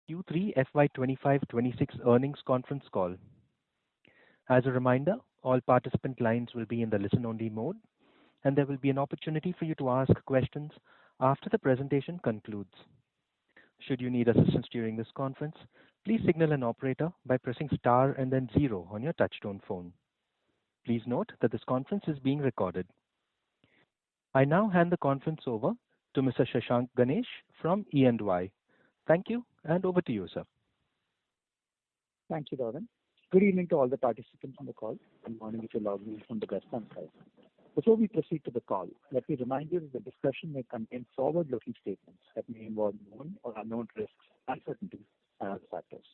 Q3 FY2025-2026 earnings conference call. As a reminder, all participant lines will be in the listen-only mode, and there will be an opportunity for you to ask questions after the presentation concludes. Should you need assistance during this conference, please signal an operator by pressing star and then zero on your touchtone phone. Please note that this conference is being recorded. I now hand the conference over to Mr. Shashank Ganesh from E&Y. Thank you, and over to you, sir. Thank you, Darwin. Good evening to all the participants on the call. Good morning if you're logging in from the Western side. Before we proceed to the call, let me remind you that the discussion may contain forward-looking statements that may involve known or unknown risks, uncertainties, and other factors.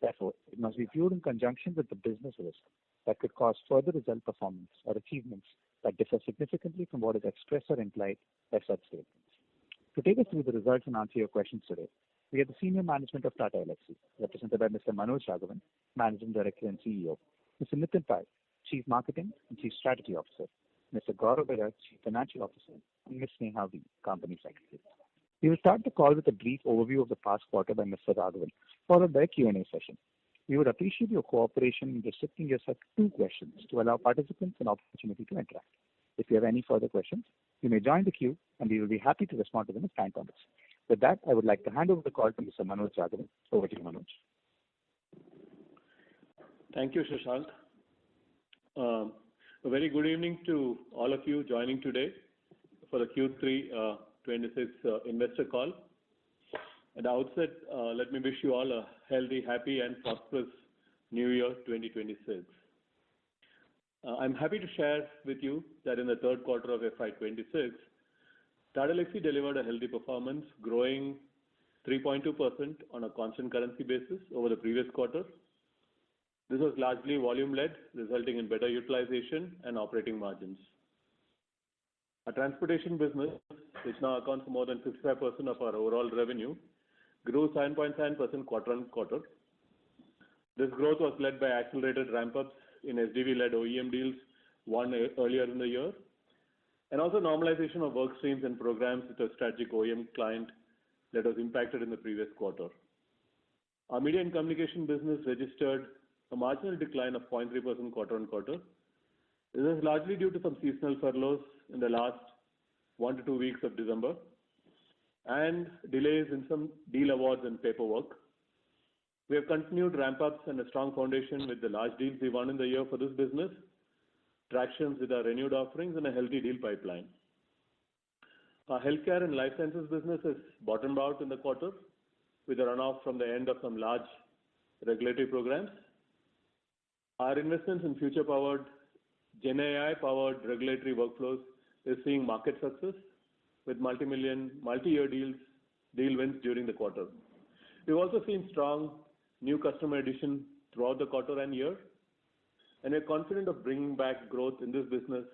Therefore, it must be viewed in conjunction with the business risk that could cause further result performance or achievements that differ significantly from what is expressed or implied by such statements. To take us through the results and answer your questions today, we have the senior management of Tata Elxsi, represented by Mr. Manoj Raghavan, Managing Director and CEO, Mr. Nitin Pai, Chief Marketing and Chief Strategy Officer, Mr. Gaurav Bajaj, Chief Financial Officer, and Ms. Sneha V, Company Secretary. We will start the call with a brief overview of the past quarter by Mr. Raghavan, followed by a Q&A session. We would appreciate your cooperation in restricting yourself to 2 questions to allow participants an opportunity to interact. If you have any further questions, you may join the queue and we will be happy to respond to them as time permits. With that, I would like to hand over the call to Mr. Manoj Raghavan. Over to you, Manoj. Thank you, Shashank. A very good evening to all of you joining today for the Q3 26 investor call. At the outset, let me wish you all a healthy, happy, and prosperous New Year 2026. I'm happy to share with you that in the third quarter of FY26, Tata Elxsi delivered a healthy performance, growing 3.2% on a constant currency basis over the previous quarter. This was largely volume-led, resulting in better utilization and operating margins. Our transportation business, which now accounts for more than 55% of our overall revenue, grew 7.7% quarter-on-quarter. This growth was led by accelerated ramp-ups in SDV-led OEM deals won earlier in the year, and also normalization of work streams and programs with a strategic OEM client that was impacted in the previous quarter. Our media and communication business registered a marginal decline of 0.3% quarter-on-quarter. This is largely due to some seasonal furloughs in the last 1 to 2 weeks of December and delays in some deal awards and paperwork. We have continued ramp-ups and a strong foundation with the large deals we won in the year for this business, tractions with our renewed offerings, and a healthy deal pipeline. Our healthcare and life sciences business has bottomed out in the quarter with a runoff from the end of some large regulatory programs. Our investments in future-powered, GenAI-powered regulatory workflows is seeing market success with multi-year deal wins during the quarter. We've also seen strong new customer addition throughout the quarter and year, and we're confident of bringing back growth in this business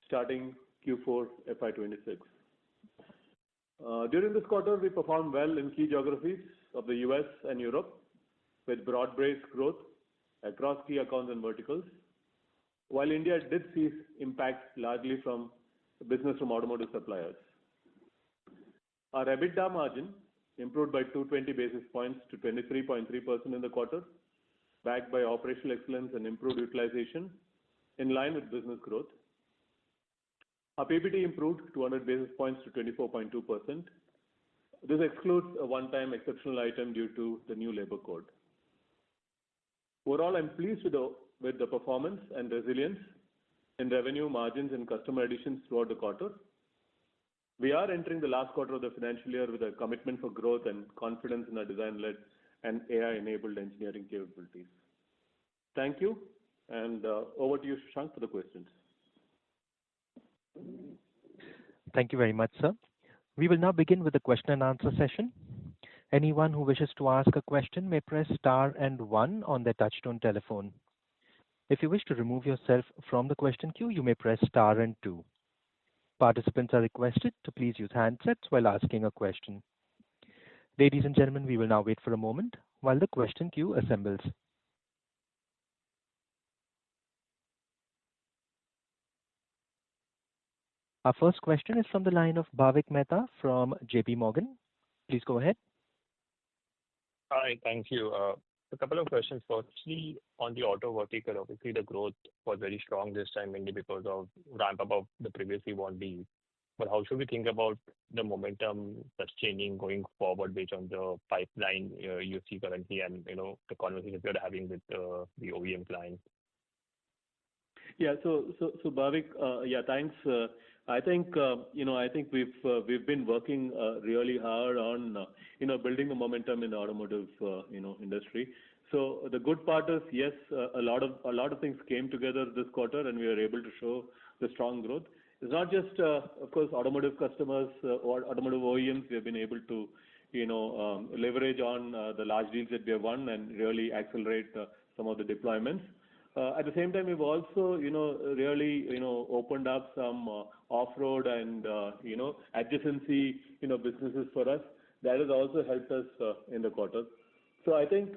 starting Q4 FY26. During this quarter, we performed well in key geographies of the US and Europe with broad-based growth across key accounts and verticals, while India did see impact largely from business from automotive suppliers. Our EBITDA margin improved by 220 basis points to 23.3% in the quarter, backed by operational excellence and improved utilization in line with business growth. Our PBT improved 200 basis points to 24.2%. This excludes a one-time exceptional item due to the new labor code. Overall, I'm pleased with the performance and resilience in revenue margins and customer additions throughout the quarter. We are entering the last quarter of the financial year with a commitment for growth and confidence in our design-led and AI-enabled engineering capabilities. Thank you, and over to you, Shashank, for the questions. Thank you very much, sir. We will now begin with the question and answer session. Anyone who wishes to ask a question may press star and 1 on their touchtone telephone. If you wish to remove yourself from the question queue, you may press star and 2. Participants are requested to please use handsets while asking a question. Ladies and gentlemen, we will now wait for a moment while the question queue assembles. Our first question is from the line of Bhavik Mehta from JP Morgan. Please go ahead. Hi, thank you. A couple of questions. Firstly, on the auto vertical, obviously the growth was very strong this time, mainly because of ramp up of the previously won deals. But how should we think about the momentum sustaining going forward based on the pipeline you see currently and, the conversations you're having with the OEM clients? Yeah. So Bhavik, yeah, thanks. I think, I think we've been working really hard on, building the momentum in the automotive, industry. So the good part is, yes, a lot of things came together this quarter, and we were able to show the strong growth. It's not just, of course, automotive customers or automotive OEMs. We have been able to, leverage on the large deals that we have won and really accelerate some of the deployments. At the same time, we've also, really, opened up some off-road and, adjacency, businesses for us. That has also helped us in the quarter. So I think,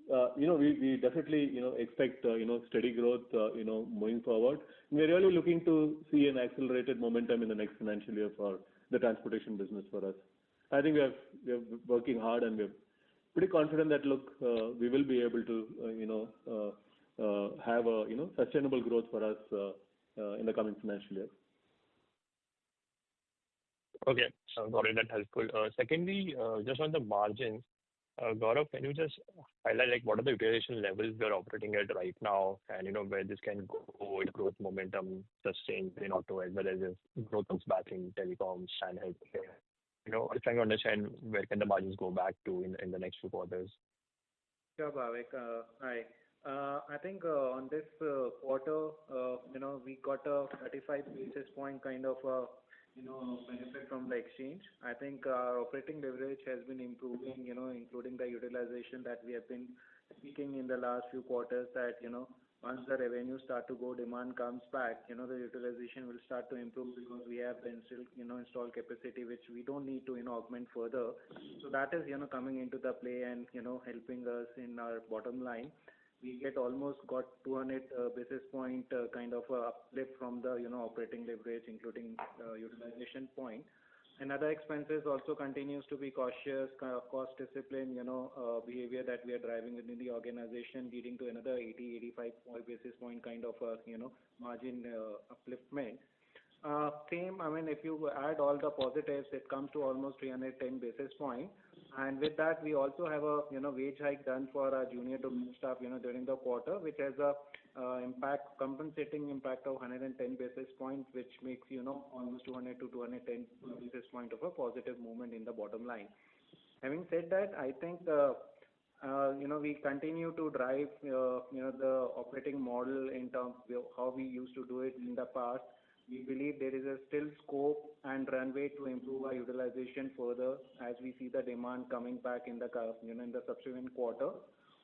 we definitely, expect, steady growth, moving forward. We're really looking to see an accelerated momentum in the next financial year for the transportation business for us. I think we are working hard, and we're pretty confident that, look, we will be able to, have a, sustainable growth for us in the coming financial year. Okay, so got it. That's helpful. Secondly, just on the margins, Gaurav, can you just highlight like what are the utilization levels you're operating at right now, and where this can go with growth momentum sustained in auto as well as if growth comes back in telecoms and healthcare? I'm trying to understand where can the margins go back to in the next few quarters. Sure, Bhavik. Hi. I think on this quarter, we got a 35 basis point kind of benefit from the exchange. I think our operating leverage has been improving, including the utilization that we have been speaking in the last few quarters that, once the revenue start to go, demand comes back, the utilization will start to improve because we have the installed capacity, which we don't need to, augment further. So that is, coming into the play and, helping us in our bottom line. We almost got 200 basis point kind of uplift from the operating leverage, including utilization point. And other expenses also continues to be cautious, cost discipline, behavior that we are driving within the organization, leading to another 85 basis point kind of margin upliftment. Same, I mean, if you add all the positives, it comes to almost 310 basis point. And with that, we also have a wage hike done for our junior to mid staff during the quarter, which has a compensating impact of 110 basis points, which makes almost 200 to 210 basis point of a positive movement in the bottom line. Having said that, I think we continue to drive the operating model in terms of how we used to do it in the past. We believe there is a still scope and runway to improve our utilization further as we see the demand coming back in the in the subsequent quarter.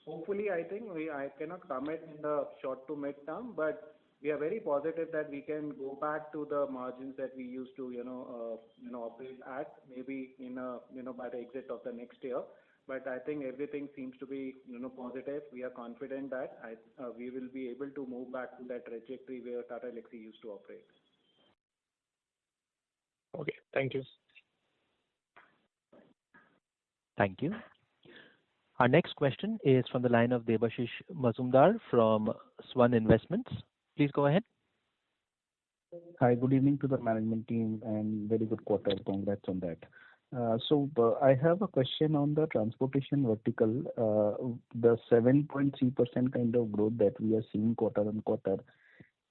Hopefully, I think I cannot commit in the short to mid term, but we are very positive that we can go back to the margins that we used to operate at maybe in by the exit of the next year. But I think everything seems to be positive. We are confident that we will be able to move back to that trajectory where Tata Elxsi used to operate. Okay, thank you. Thank you. Our next question is from the line of Debashish Mazumdar from Swan Investments. Please go ahead. Hi, good evening to the management team and very good quarter. Congrats on that. I have a question on the transportation vertical. The 7.3% kind of growth that we are seeing quarter on quarter.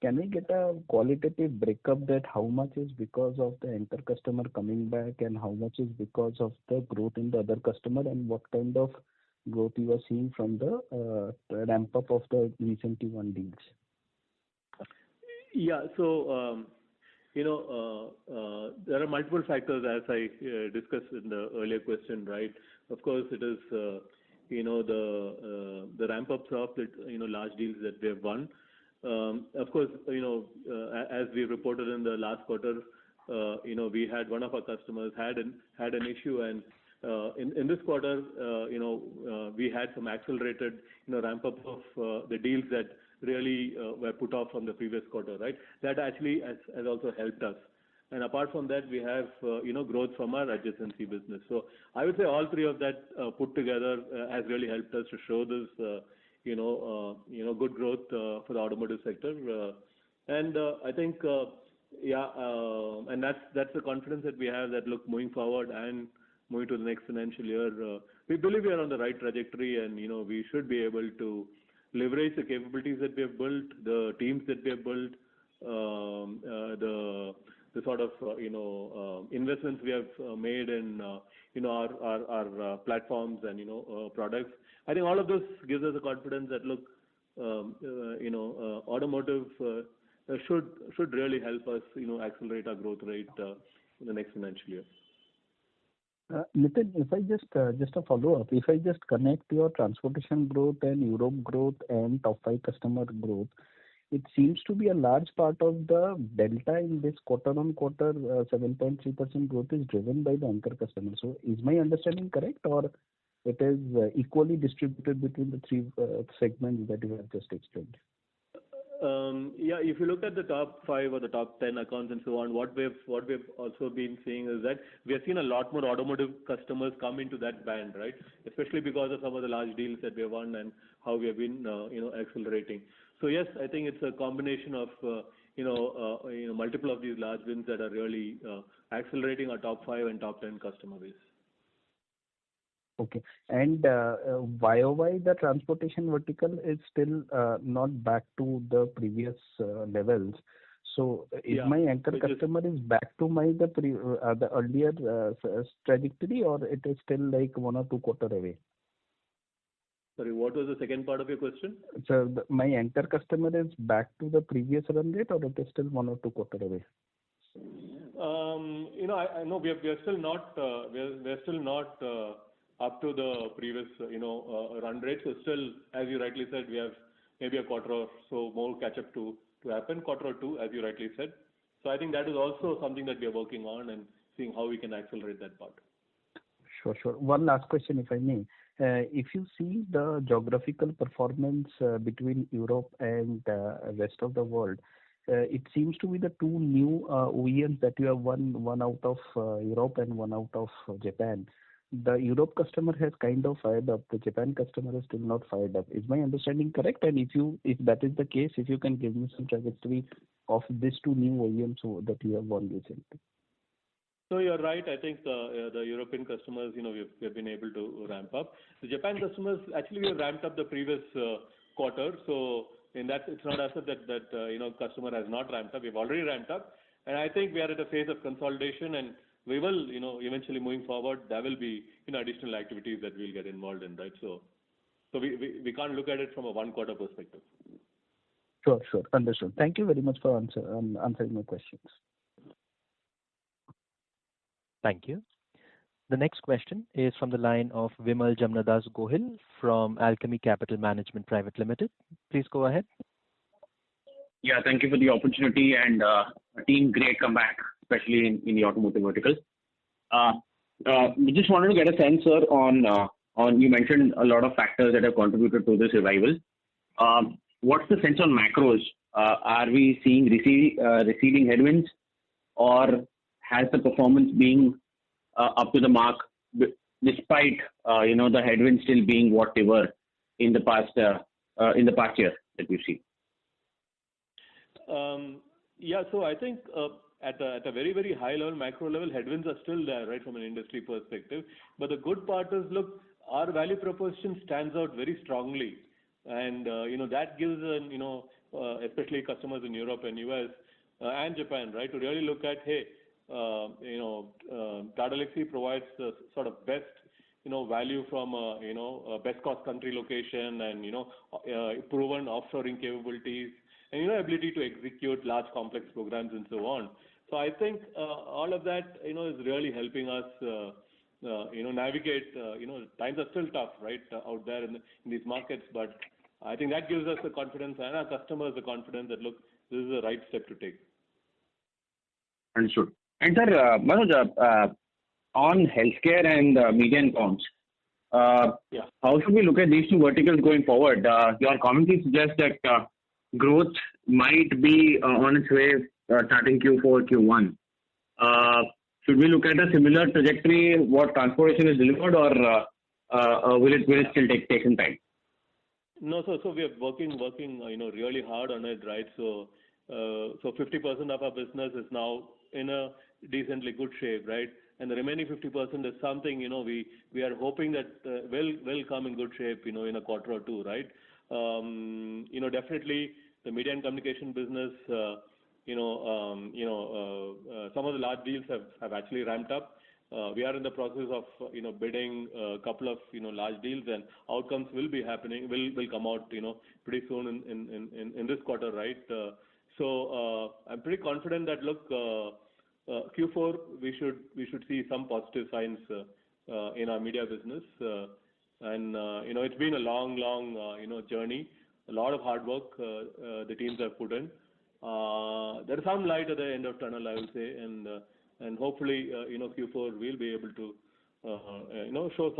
Can we get a qualitative breakup that how much is because of the anchor customer coming back and how much is because of the growth in the other customer, and what kind of growth you are seeing from the ramp up of the recently won deals? Yeah. So, there are multiple factors as I discussed in the earlier question, right? Of course, it is, the ramp ups of the, large deals that we have won. Of course, as we reported in the last quarter, we had one of our customers had an issue, and in this quarter, we had some accelerated, ramp up of the deals that really were put off from the previous quarter, right? That actually has also helped us. and apart from that, we have growth from our adjacency business. So I would say all three of that put together has really helped us to show this good growth for the automotive sector, and I think and that's the confidence that we have that look moving forward and moving to the next financial year, we believe we are on the right trajectory, and we should be able to leverage the capabilities that we have built, the teams that we have built, the sort of investments we have made in our platforms and products. I think all of this gives us the confidence that look, automotive should really help us accelerate our growth rate in the next financial year. Nitin, if I just a follow-up, if I just connect your transportation growth and Europe growth and top 5 customer growth, it seems to be a large part of the delta in this quarter-on-quarter 7.3% growth is driven by the anchor customer. So is my understanding correct, or it is equally distributed between the 3 segments that you have just explained? If you look at the top 5 or the top 10 accounts and so on, what we've also been seeing is that we have seen a lot more automotive customers come into that band, right? Especially because of some of the large deals that we have won and how we have been, accelerating. So yes, I think it's a combination of, multiple of these large wins that are really accelerating our top 5 and top 10 customer base. Okay. And YOY, the transportation vertical is still not back to the previous levels. So is my anchor customer is back to the earlier trajectory, or it is still like 1 or 2 quarters away? Sorry, what was the second part of your question? So my anchor customer is back to the previous run rate, or it is still 1 or 2 quarters away? I know we are still not up to the previous run rate. So still, as you rightly said, we have maybe a quarter or so more catch up to happen, quarter or 2, as you rightly said. So I think that is also something that we are working on and seeing how we can accelerate that part. Sure. One last question, if I may. If you see the geographical performance between Europe and rest of the world, it seems to be the 2 new OEMs that you have one out of Europe and one out of Japan. The Europe customer has kind of fired up. The Japan customer is still not fired up. Is my understanding correct? And if that is the case, if you can give me some trajectory of these 2 new OEMs that you have won recently. So you're right. I think the European customers, we have been able to ramp up. The Japan customers, actually, we have ramped up the previous quarter. So in that, it's not as if that customer has not ramped up. We've already ramped up, and I think we are at a phase of consolidation, and we will, eventually moving forward, there will be additional activities that we'll get involved in, right? So we can't look at it from a 1 quarter perspective. Sure. Understood. Thank you very much for answering my questions. Thank you. The next question is from the line of Vimal Jamnadas Gohil from Alchemy Capital Management Private Limited. Please go ahead. Yeah, thank you for the opportunity, and team, great comeback, especially in the automotive vertical. We just wanted to get a sense, sir, on you mentioned a lot of factors that have contributed to this revival. What's the sense on macros? Are we seeing receding headwinds, or has the performance been up to the mark despite the headwinds still being what they were in the past year that we've seen? So I think at a very, very high level, macro level, headwinds are still there, right, from an industry perspective. But the good part is, look, our value proposition stands out very strongly, and that gives especially customers in Europe and US and Japan, right, to really look at, hey, Tata Elxsi provides the sort of best value from a best cost country location and proven offshoring capabilities and ability to execute large complex programs and so on. So I think all of that is really helping us navigate. Times are still tough, right, out there in these markets, but I think that gives us the confidence and our customers the confidence that, look, this is the right step to take. Understood. And sir, Manoj, on healthcare and media and comms, how should we look at these 2 verticals going forward? Your commentary suggests that growth might be on its way starting Q4, Q1. should we look at a similar trajectory what transportation is delivered, or will it still take some time? No, so we are working really hard on it, right? So 50% of our business is now in a decently good shape, right? And the remaining 50% is something we are hoping that will come in good shape in a quarter or two, right? Definitely the media and communication business, some of the large deals have actually ramped up. We are in the process of bidding a couple of large deals, and outcomes will come out pretty soon in this quarter, right? So I'm pretty confident that look, Q4 we should see some positive signs in our media business, and it's been a long journey, a lot of hard work the teams have put in. There is some light at the end of tunnel, I will say, and hopefully Q4 we'll be able to show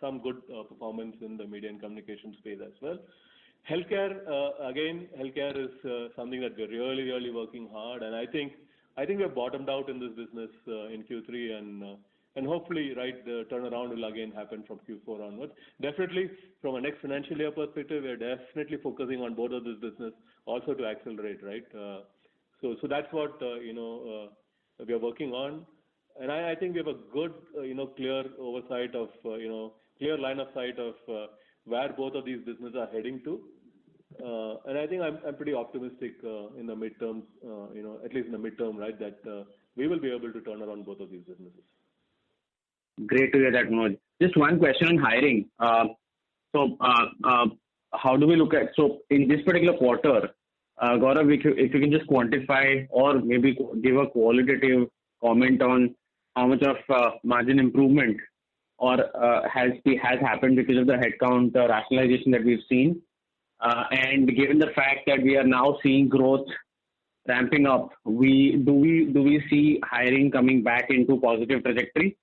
some good performance in the media and communication space as well. Healthcare, again, healthcare is something that we're really working hard, and I think we have bottomed out in this business in Q3, and hopefully, right, the turnaround will again happen from Q4 onwards. Definitely, from a next financial year perspective, we're definitely focusing on both of this business also to accelerate, right? So that's what we are working on, and I think we have a good clear oversight of clear line of sight of where both of these businesses are heading to, and I think I'm pretty optimistic in the midterm, at least in the midterm, right, that we will be able to turn around both of these businesses. Great to hear that, Manoj. Just one question on hiring. So how do we look at, so in this particular quarter, Gaurav, if you can just quantify or maybe give a qualitative comment on how much of margin improvement or has happened because of the headcount rationalization that we've seen, and given the fact that we are now seeing growth ramping up, do we see hiring coming back into positive trajectory,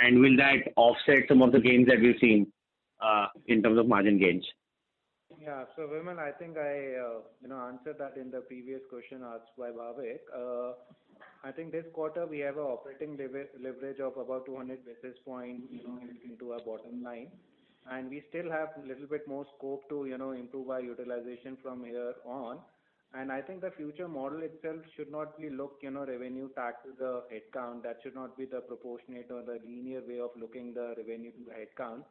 and will that offset some of the gains that we've seen in terms of margin gains? Yeah, so Vimal, I think I answered that in the previous question asked by Bhavik. I think this quarter we have an operating leverage of about 200 basis points into our bottom line, and we still have a little bit more scope to improve our utilization from here on. And I think the future model itself should not be revenue tagged to the headcount. That should not be the proportionate or the linear way of looking the revenue to the headcount.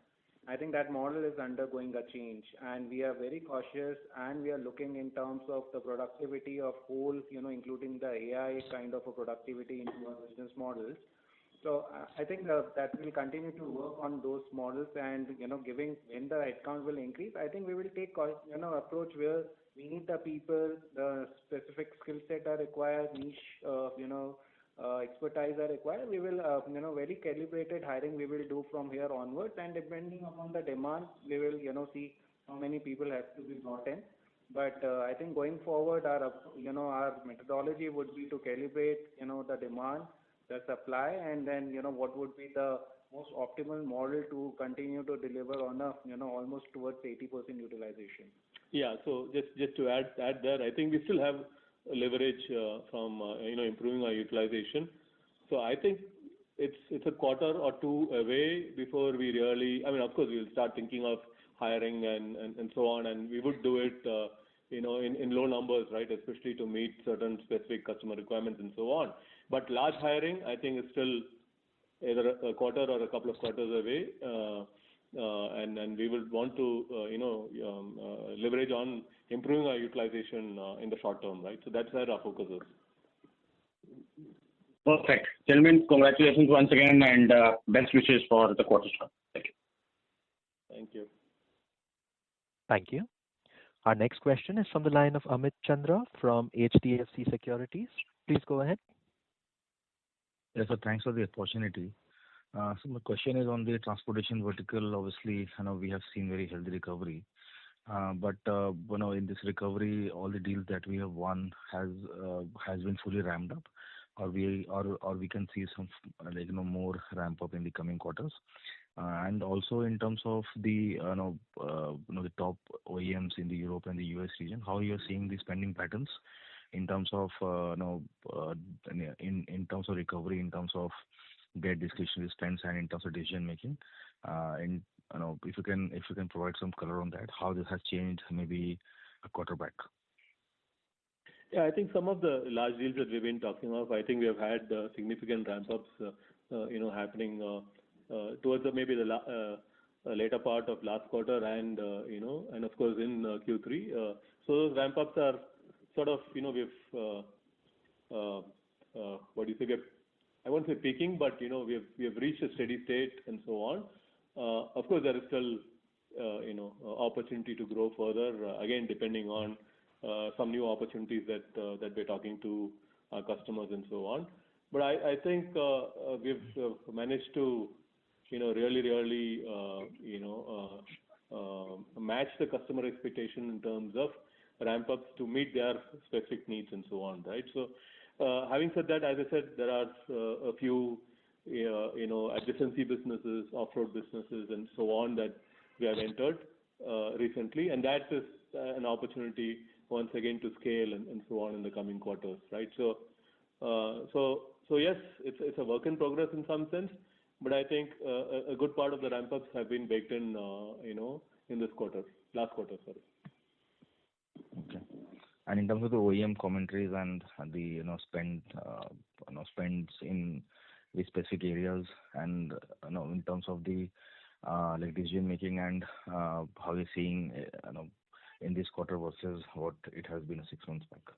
I think that model is undergoing a change, and we are very cautious, and we are looking in terms of the productivity of whole, including the AI kind of a productivity into our business models. So I think that we'll continue to work on those models, and giving when the headcount will increase, I think we will take approach where we need the people, the specific skill set are required, niche expertise are required. We will very calibrated hiring we will do from here onwards, and depending upon the demand we will see how many people have to be brought in. But I think going forward our methodology would be to calibrate the demand, the supply, and then what would be the most optimal model to continue to deliver on a almost towards 80% utilization. Yeah, so just to add there, I think we still have leverage from improving our utilization. So I think it's a quarter or two away before we really, I mean, of course we'll start thinking of hiring and so on, and we would do it in low numbers, right, especially to meet certain specific customer requirements and so on. But large hiring, I think, is still either a quarter or a couple of quarters away, and we will want to leverage on improving our utilization in the short term, right? So that's where our focus is. Perfect. Gentlemen, congratulations once again, and best wishes for the quarter. Thank you. Thank you. Thank you. Our next question is from the line of Amit Chandra from HDFC Securities. Please go ahead. Yes, sir. Thanks for the opportunity. So my question is on the transportation vertical. Obviously, we have seen very healthy recovery, but in this recovery, all the deals that we have won has been fully ramped up, or we can see some more ramp up in the coming quarters. And also in terms of the the top OEMs in the Europe and the US region, how you are seeing the spending patterns, in terms of in terms of recovery, in terms of their discretionary spends, and in terms of decision making. If you can provide some color on that, how this has changed maybe a quarter back. Yeah, I think some of the large deals that we've been talking of, I think we have had significant ramp-ups, happening towards maybe the later part of last quarter and, and of course in Q3. So those ramp-ups are sort of, we've, what do you say, I won't say peaking, but, we have reached a steady state and so on. Of course, there is still, opportunity to grow further, again, depending on some new opportunities that we're talking to our customers and so on. But I think we've managed to, really, match the customer expectation in terms of ramp-ups to meet their specific needs and so on, right? So, having said that, as I said, there are a few, adjacency businesses, off-road businesses, and so on that we have entered recently, and that is an opportunity once again to scale and so on in the coming quarters, right? So yes, it's a work in progress in some sense, but I think a good part of the ramp-ups have been baked in, in this quarter, last quarter, sorry. Okay. And in terms of the OEM commentaries and the spends in the specific areas, and in terms of the like decision making and how you're seeing in this quarter versus what it has been 6 months back.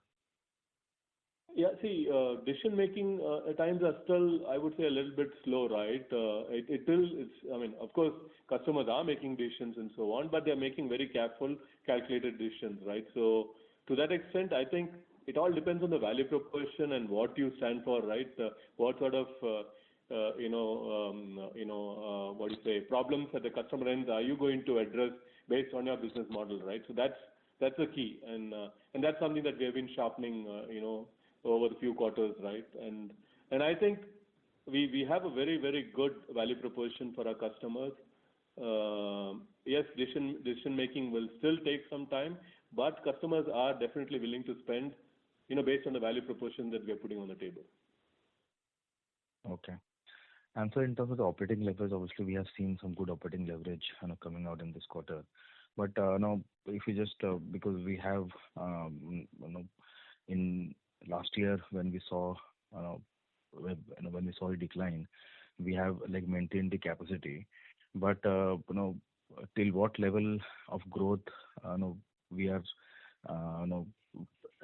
Yeah, see, decision making at times are still, I would say, a little bit slow, right? I mean, of course, customers are making decisions and so on, but they're making very careful, calculated decisions, right? So to that extent, I think it all depends on the value proposition and what you stand for, right? What sort of, what do you say, problems at the customer end are you going to address based on your business model, right? So that's the key, and that's something that we have been sharpening, over the few quarters, right? And I think we have a very, very good value proposition for our customers. Yes, decision making will still take some time, but customers are definitely willing to spend, based on the value proposition that we are putting on the table. Okay. And so in terms of the operating leverage, obviously we have seen some good operating leverage coming out in this quarter. But now, if we just because we have in last year when we saw a decline, we have like maintained the capacity. But till what level of growth we are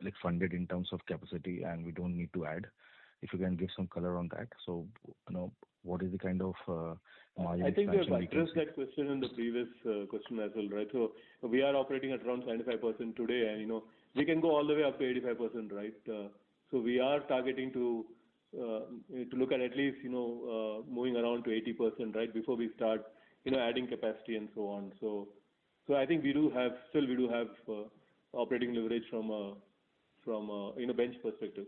like funded in terms of capacity, and we don't need to add. If you can give some color on that. So what is the kind of margin I think we expansion have addressed that question in the previous question as well, right? So we are operating at around 75% today, and we can go all the way up to 85%, right? So we are targeting to look at least moving around to 80%, right, before we start adding capacity and so on. So I think we do have operating leverage from a bench perspective.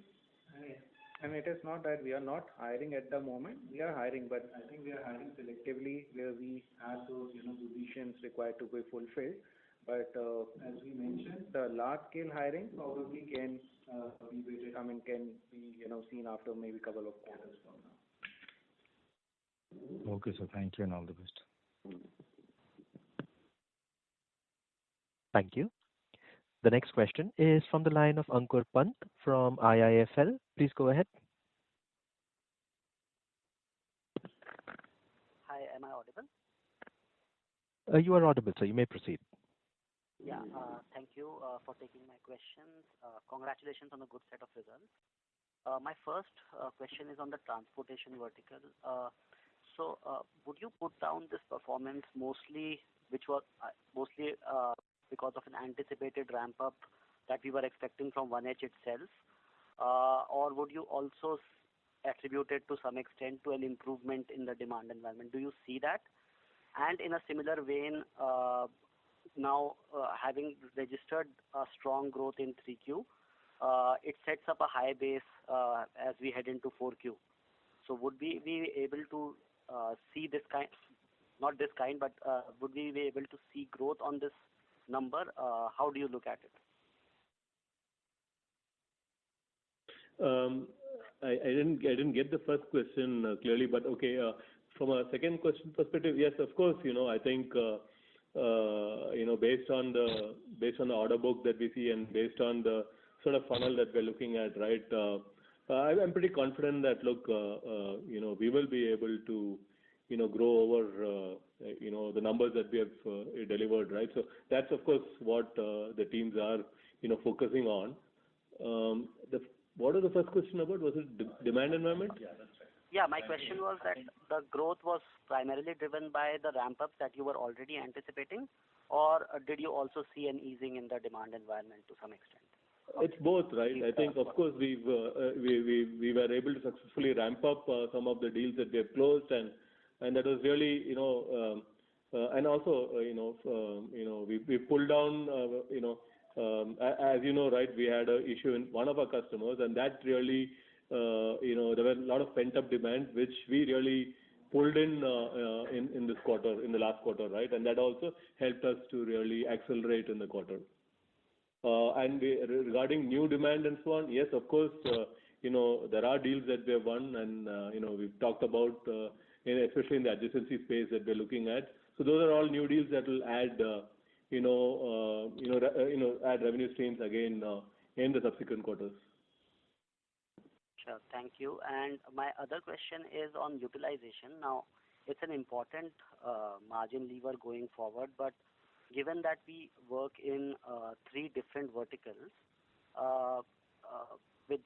And it is not that we are not hiring at the moment. We are hiring, but I think we are hiring selectively where we have those positions required to be fulfilled. But as we mentioned, the large-scale hiring probably can can be seen after maybe a couple of quarters from now. Okay, so thank you and all the best. Thank you. The next question is from the line of Ankur Pant from IIFL. Please go ahead. Hi, am I audible? You are audible, sir. You may proceed. Yeah, thank you for taking my questions. Congratulations on a good set of results. My first question is on the transportation vertical. So, would you put down this performance mostly, which was mostly because of an anticipated ramp-up that we were expecting from 1H itself, or would you also attribute it to some extent to an improvement in the demand environment? Do you see that? And in a similar vein, now having registered a strong growth in 3Q, it sets up a high base as we head into 4Q. So would we be able to see this kind, not this kind, but would we be able to see growth on this number? How do you look at it? I didn't get the first question clearly, but okay. From a second question perspective, yes, of course. I think based on the order book that we see and based on the sort of funnel that we're looking at, right? I'm pretty confident that we will be able to grow over the numbers that we have delivered, right? So that's of course what the teams are focusing on. What was the first question about? Was it demand environment? Yeah, that's right. Yeah, my question was that the growth was primarily driven by the ramp-ups that you were already anticipating, or did you also see an easing in the demand environment to some extent? It's both, right? I think, of course, we were able to successfully ramp up some of the deals that we have closed, and that was really, and also, we pulled down, as you know, right, we had an issue in one of our customers, and that really, there were a lot of pent-up demand, which we really pulled in this quarter, in the last quarter, right? And that also helped us to really accelerate in the quarter. And regarding new demand and so on, yes, of course, there are deals that we have won, and we've talked about, especially in the adjacency space that we're looking at. So those are all new deals that will add, add revenue streams again in the subsequent quarters. Sure, thank you. And my other question is on utilization. Now, it's an important margin lever going forward, but given that we work in three different verticals, with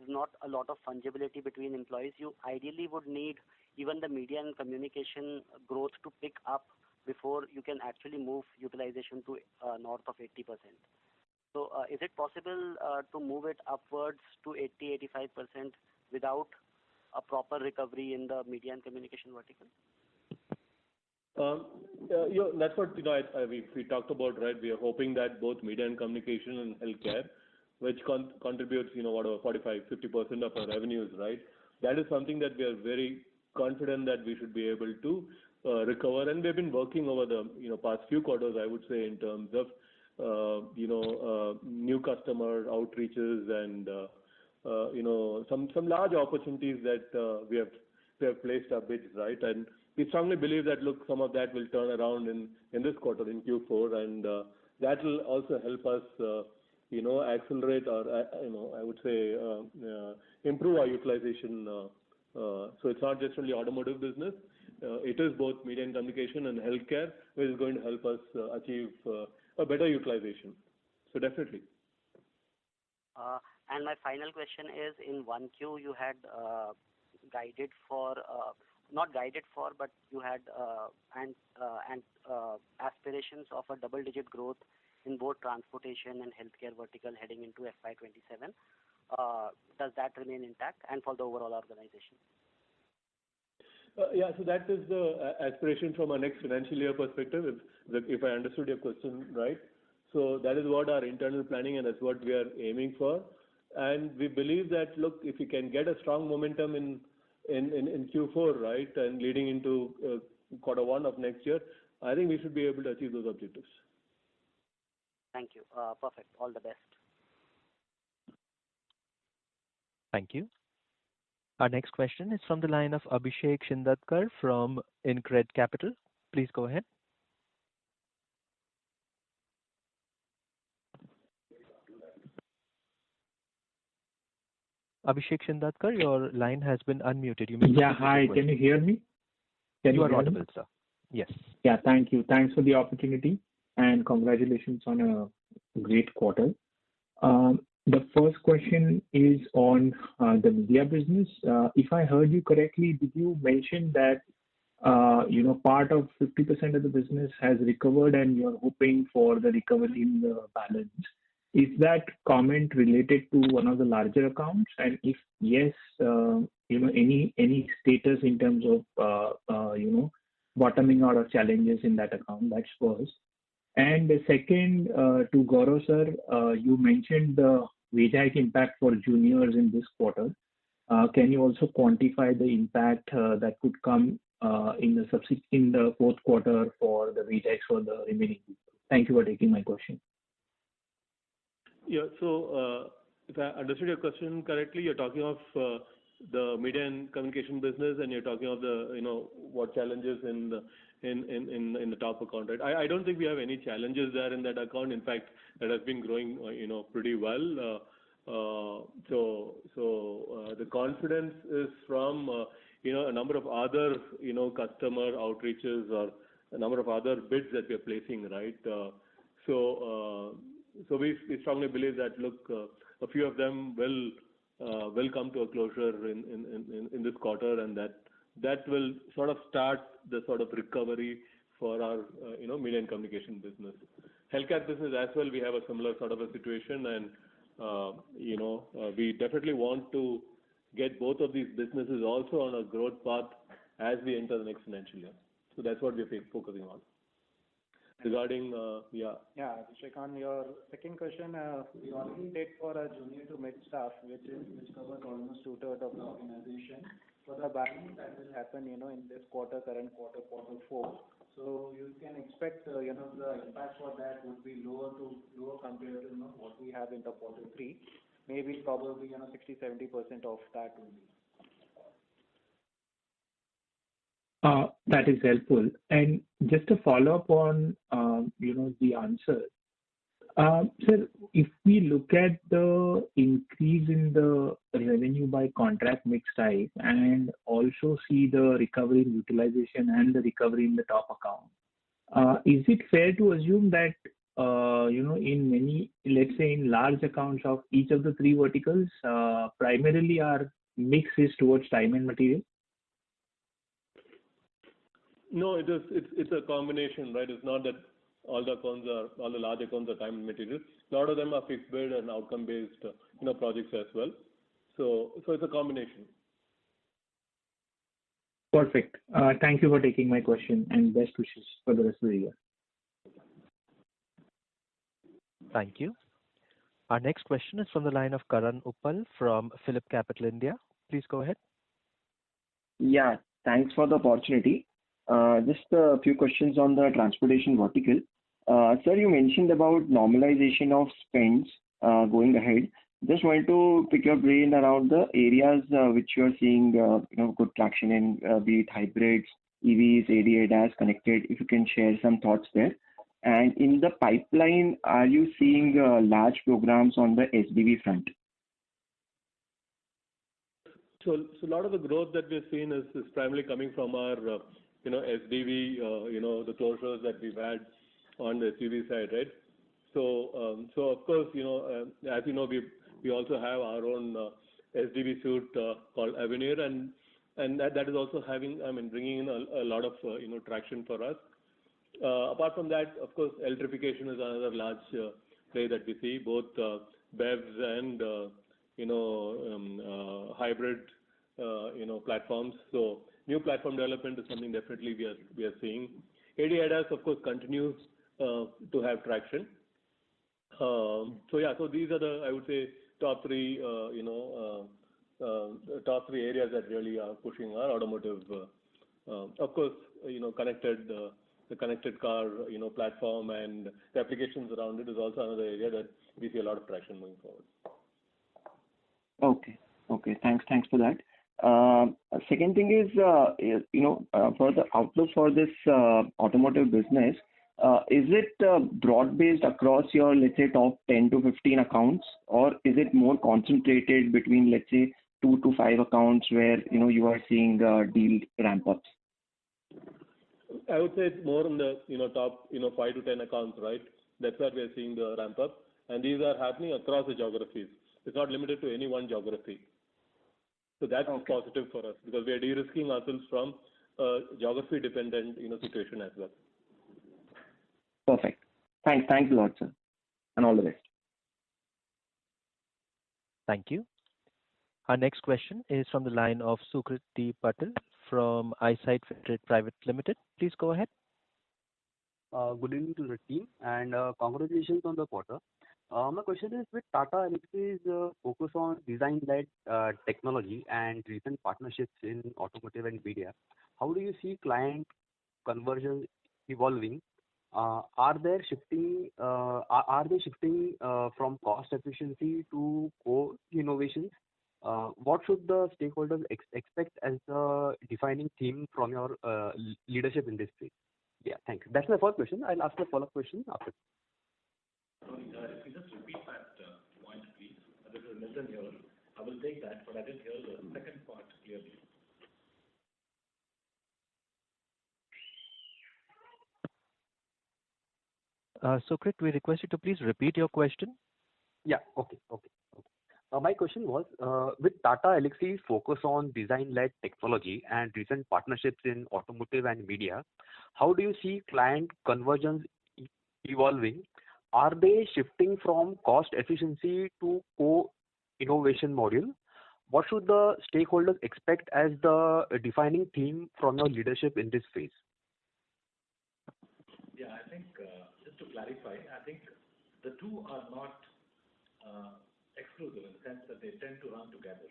not a lot of fungibility between employees, you ideally would need even the media and communication growth to pick up before you can actually move utilization to north of 80%. So is it possible to move it upwards to 80-85% without a proper recovery in the media and communication vertical? That's what we talked about, right? We are hoping that both media and communication and healthcare, which contributes, whatever, 45-50% of our revenues, right? That is something that we are very confident that we should be able to recover, and we've been working over the past few quarters, I would say, in terms of new customer outreaches and some large opportunities that we have placed our bids, right? And we strongly believe that some of that will turn around in this quarter, in Q4, and that will also help us accelerate or I would say improve our utilization. So it's not just only automotive business. It is both media and communication and healthcare, which is going to help us achieve a better utilization. So definitely. And my final question is, in 1Q you had guided for, not guided for, but you had aspirations of a double-digit growth in both transportation and healthcare vertical heading into FY27. Does that remain intact, and for the overall organization? Yeah, so that is the aspiration from our next financial year perspective, if I understood your question right. So that is what our internal planning, and that's what we are aiming for. And we believe that, look, if we can get a strong momentum in Q4, right, and leading into quarter one of next year, I think we should be able to achieve those objectives. Thank you. Perfect. All the best. Thank you. Our next question is from the line of Abhishek Shindadkar from InCred Capital. Please go ahead. Abhishek Shindadkar, your line has been unmuted. You may Yeah, hi. Can you hear me? You are audible, sir. Yes. Yeah, thank you. Thanks for the opportunity, and congratulations on a great quarter. The first question is on the media business. If I heard you correctly, did you mention that part of 50% of the business has recovered and you're hoping for the recovery in the balance? Is that comment related to one of the larger accounts? And if yes, any status in terms of bottoming out of challenges in that account? That's first. And the second, to Gaurav sir, you mentioned the wage hike impact for juniors in this quarter. Can you also quantify the impact that could come in the fourth quarter for the wage hikes for the remaining people? Thank you for taking my question. Yeah, so if I understood your question correctly, you're talking of the media and communication business, and you're talking of the, what challenges in the top account, right? I don't think we have any challenges there in that account. In fact, that has been growing, pretty well. The confidence is from, a number of other, customer outreaches or a number of other bids that we are placing, right? So we strongly believe that, look, a few of them will come to a closure in this quarter, and that will sort of start the sort of recovery for our, media and communication business. Healthcare business as well, we have a similar sort of a situation, and, we definitely want to get both of these businesses also on a growth path as we enter the next financial year. So that's what we're focusing on. Regarding, Yeah, Shrikant, your second question, we already did for a junior to mid staff, which covers almost 2/3 of the organization. For the balance, that will happen, in this quarter, current quarter, quarter four. So you can expect, the impact for that would be lower compared to, what we have in the quarter three. Maybe probably, 60-70% of that only. That is helpful. And just to follow up on, the answer, sir, if we look at the increase in the revenue by contract mix type and also see the recovery in utilization and the recovery in the top account, is it fair to assume that, in many, let's say in large accounts of each of the three verticals, primarily our mix is towards time and material? No, it's a combination, right? It's not that all the large accounts are time and material. A lot of them are fixed bid and outcome based, projects as well. So it's a combination. Perfect. Thank you for taking my question, and best wishes for the rest of the year. Thank you. Our next question is from the line of Karan Uppal from Phillip Capital India. Please go ahead. Yeah, thanks for the opportunity. Just a few questions on the transportation vertical. Sir, you mentioned about normalization of spends going ahead. Just wanted to pick your brain around the areas which you are seeing good traction in, be it hybrids, EVs, ADAS, connected. If you can share some thoughts there. And in the pipeline, are you seeing large programs on the SDV front? So a lot of the growth that we've seen is primarily coming from our SDV, the closures that we've had on the SUV side, right? So of course, as you know, we also have our own SDV suite called Avenir, and that is also bringing in a lot of traction for us. Apart from that, of course, electrification is another large play that we see, both BEVs and hybrid platforms. So new platform development is something definitely we are seeing. ADAS, of course, continues to have traction. So these are the, I would say, top three areas that really are pushing our automotive. Of course, the connected car, platform and the applications around it is also another area that we see a lot of traction moving forward. Okay. Thanks for that. Second thing is, for the outlook for this automotive business, is it broad-based across your, let's say, top 10 to 15 accounts, or is it more concentrated between, let's say, 2 to 5 accounts where, you are seeing deal ramp-ups? I would say it's more in the, top, 5 to 10 accounts, right? That's where we are seeing the ramp-up, and these are happening across the geographies. It's not limited to any one geography. So that's positive for us because we are de-risking ourselves from geography-dependent, situation as well. Perfect. Thanks a lot, sir, and all the best. Thank you. Our next question is from the line of Sukriti Patil from Eyesight Fintrade Private Limited. Please go ahead. Good evening to the team, and congratulations on the quarter. My question is, with Tata Elxsi's focus on design-led technology and recent partnerships in automotive and media, how do you see client conversion evolving are they shifting from cost efficiency to co-innovations? What should the stakeholders expect as the defining theme from your leadership in this space? Yeah, thanks. That's my first question. I'll ask a follow-up question after. Sorry, if you just repeat that point, please. This is Nitin here. I will take that, but I didn't hear the second part clearly. Sukrit, we request you to please repeat your question. Yeah, okay. My question was, with Tata Elxsi's focus on design-led technology and recent partnerships in automotive and media, how do you see client convergence evolving? Are they shifting from cost efficiency to co-innovation module? What should the stakeholders expect as the defining theme from your leadership in this phase? Yeah, I think just to clarify, I think the two are not exclusive in the sense that they tend to run together.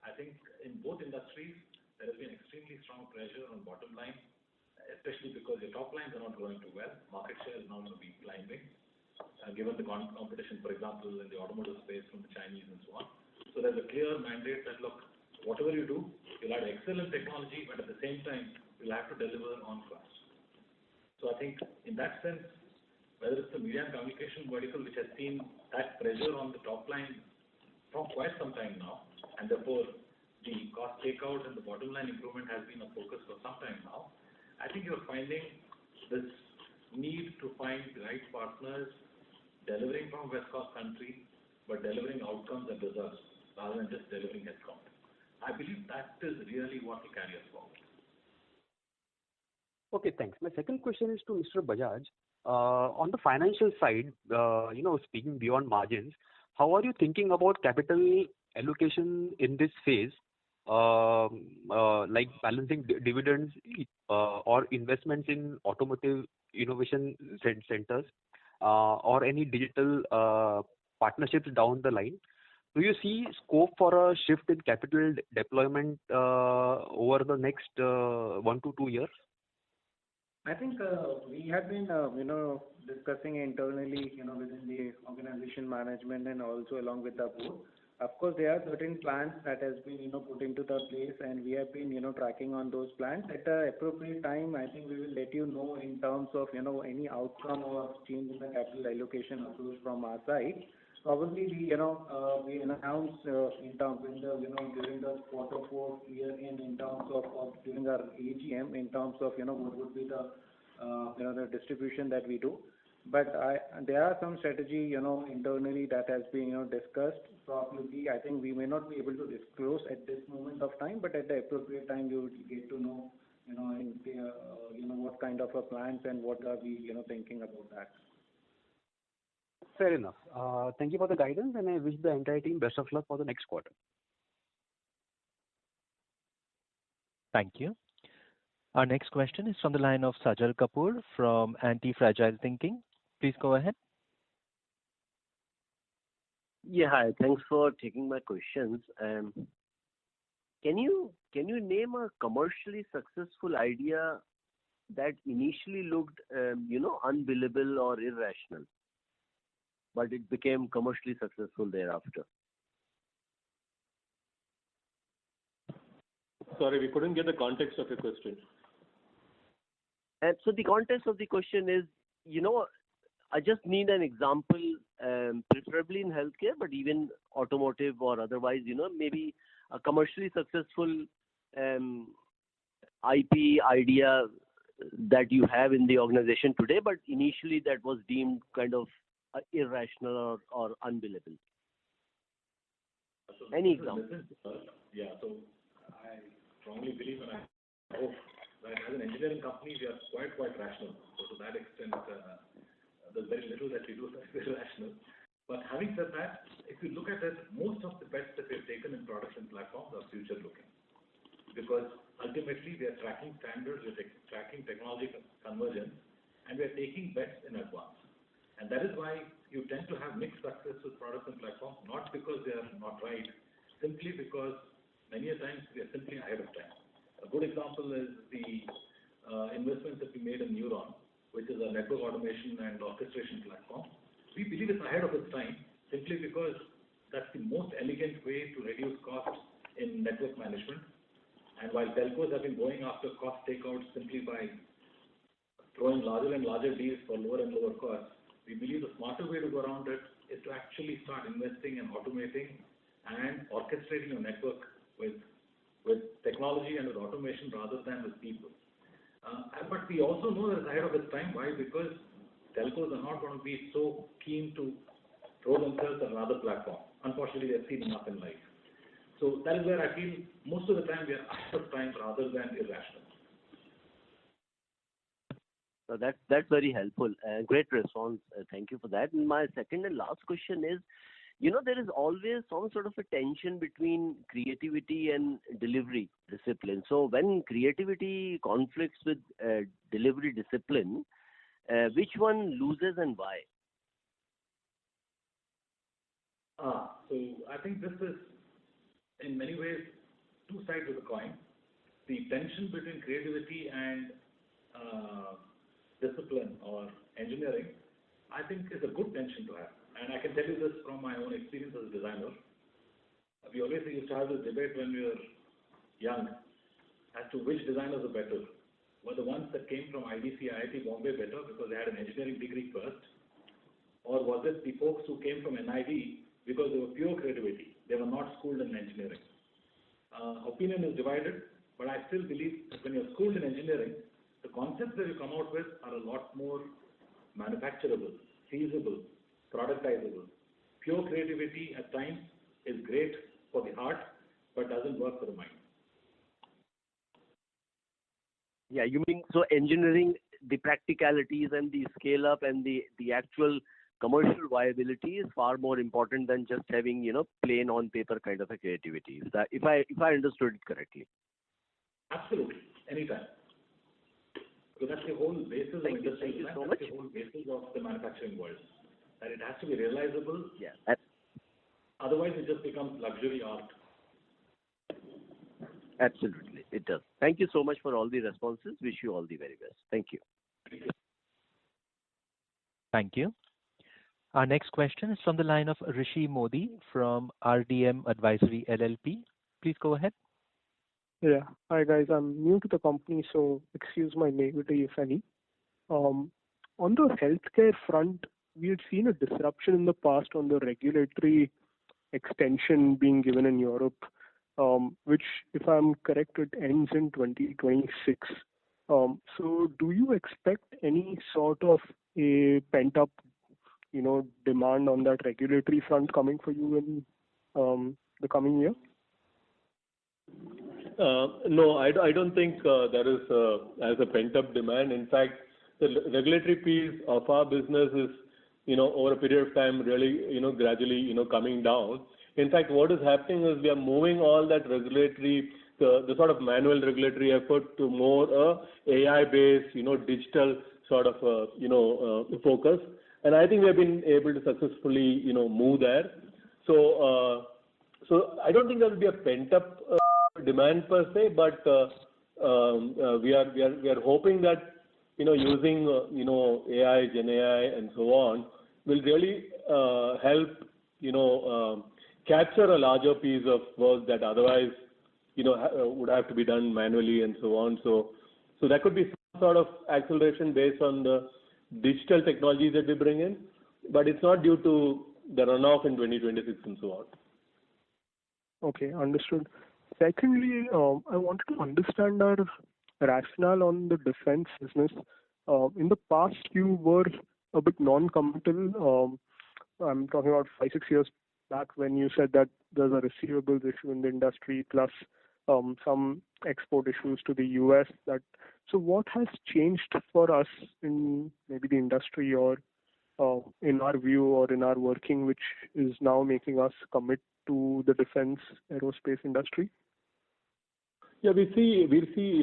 I think in both industries, there has been extremely strong pressure on bottom line, especially because your top lines are not growing too well. Market share is now going to be climbing, given the competition, for example, in the automotive space from the Chinese and so on. So there's a clear mandate that, look, whatever you do, you'll have excellent technology, but at the same time, you'll have to deliver on cost. So I think in that sense, whether it's the media and communication vertical, which has seen that pressure on the top line from quite some time now, and therefore the cost takeout and the bottom line improvement has been a focus for some time now, I think you're finding this need to find the right partners, delivering from West Coast country, but delivering outcomes and results rather than just delivering headcount. I believe that is really what will carry us forward. Okay, thanks. My second question is to Mr. Bajaj. On the financial side, speaking beyond margins, how are you thinking about capital allocation in this phase, like balancing dividends or investments in automotive innovation centers or any digital partnerships down the line? Do you see scope for a shift in capital deployment over the next 1 to 2 years? I think we have been, discussing internally, within the organization management and also along with the board. Of course, there are certain plans that has been, put into the place, and we have been, tracking on those plans. At the appropriate time, I think we will let you know in terms of, any outcome or change in the capital allocation approach from our side. Probably we announced in terms during the Q4 year in terms of during our AGM in terms of what would be the the distribution that we do. But there are some strategy internally that has been discussed. Probably I think we may not be able to disclose at this moment of time, but at the appropriate time you will get to know what kind of a plans and what are we thinking about that. Fair enough. Thank you for the guidance, and I wish the entire team best of luck for the next quarter. Thank you. Our next question is from the line of Sajal Kapoor from Anti-Fragile Thinking. Please go ahead. Yeah, hi. Thanks for taking my questions. Can you name a commercially successful idea that initially looked unbelievable or irrational, but it became commercially successful thereafter? Sorry, we couldn't get the context of your question. So the context of the question is, I just need an example, preferably in healthcare, but even automotive or otherwise, maybe a commercially successful IP idea that you have in the organization today, but initially that was deemed kind of irrational or unbelievable. Any example? Yeah, so I strongly believe and I hope that as an engineering company, we are quite rational. So to that extent, there's very little that we do that is irrational. But having said that, if you look at it, most of the bets that we've taken in products and platforms are future-looking. Because ultimately, we are tracking standards, we are tracking technology convergence, and we are taking bets in advance. And that is why you tend to have mixed success with products and platforms, not because they are not right, simply because many a times we are simply ahead of time. A good example is the investments that we made in Neuron. which is a network automation and orchestration platform. We believe it's ahead of its time simply because that's the most elegant way to reduce costs in network management. And while telcos have been going after cost takeout simply by throwing larger and larger deals for lower and lower costs, we believe the smarter way to go around it is to actually start investing in automating and orchestrating your network with technology and with automation rather than with people. But we also know that it's ahead of its time. Why? Because telcos are not going to be so keen to throw themselves on another platform. Unfortunately, they've seen enough in life. So that is where I feel most of the time we are ahead of time rather than irrational. So that's very helpful. Great response. Thank you for that. And my second and last question is, there is always some sort of a tension between creativity and delivery discipline. So when creativity conflicts with delivery discipline, which one loses and why? So I think this is, in many ways, two sides of the coin. The tension between creativity and discipline or engineering, I think is a good tension to have. And I can tell you this from my own experience as a designer. We always used to have this debate when we were young as to which designers are better. Were the ones that came from IDC, IIT Bombay better because they had an engineering degree first? Or was it the folks who came from NID because they were pure creativity? They were not schooled in engineering. Opinion is divided, but I still believe that when you're schooled in engineering, the concepts that you come out with are a lot more manufacturable, feasible, productizable. Pure creativity at times is great for the heart, but doesn't work for the mind. Yeah, you mean so engineering, the practicalities and the scale up and the actual commercial viability is far more important than just having plain on paper kind of a creativity. If I understood it correctly. Absolutely, anytime. So that's the whole basis of industrial design. That's the whole basis of the manufacturing world. That it has to be realizable. Yeah. Otherwise, it just becomes luxury art. Absolutely, it does. Thank you so much for all the responses. Wish you all the very best. Thank you. Thank you. Our next question is from the line of Rishi Modi from RDM Advisory LLP. Please go ahead. Yeah. Hi, guys. I'm new to the company, so excuse my naivety, if any. On the healthcare front, we had seen a disruption in the past on the regulatory extension being given in Europe, which, if I'm correct, it ends in 2026. So do you expect any sort of a pent-up, demand on that regulatory front coming for you in the coming year? No, I don't think there is as a pent-up demand. In fact, the regulatory piece of our business is, over a period of time, really, gradually, coming down. In fact, what is happening is we are moving all that regulatory, the sort of manual regulatory effort to more AI-based, digital sort of, focus. And I think we have been able to successfully, move there. So I don't think there will be a pent-up demand per se, but we are hoping that using AI, Gen AI, and so on will really help capture a larger piece of work that otherwise would have to be done manually and so on. So that could be some sort of acceleration based on the digital technologies that we bring in, but it's not due to the runoff in 2026 and so on. Okay, understood. Secondly, I wanted to understand our rationale on the defense business. In the past, you were a bit non-committal. I'm talking about 5-6 years back when you said that there's a receivables issue in the industry plus some export issues to the US. So what has changed for us in maybe the industry or in our view or in our working, which is now making us commit to the defense aerospace industry? Yeah, we see,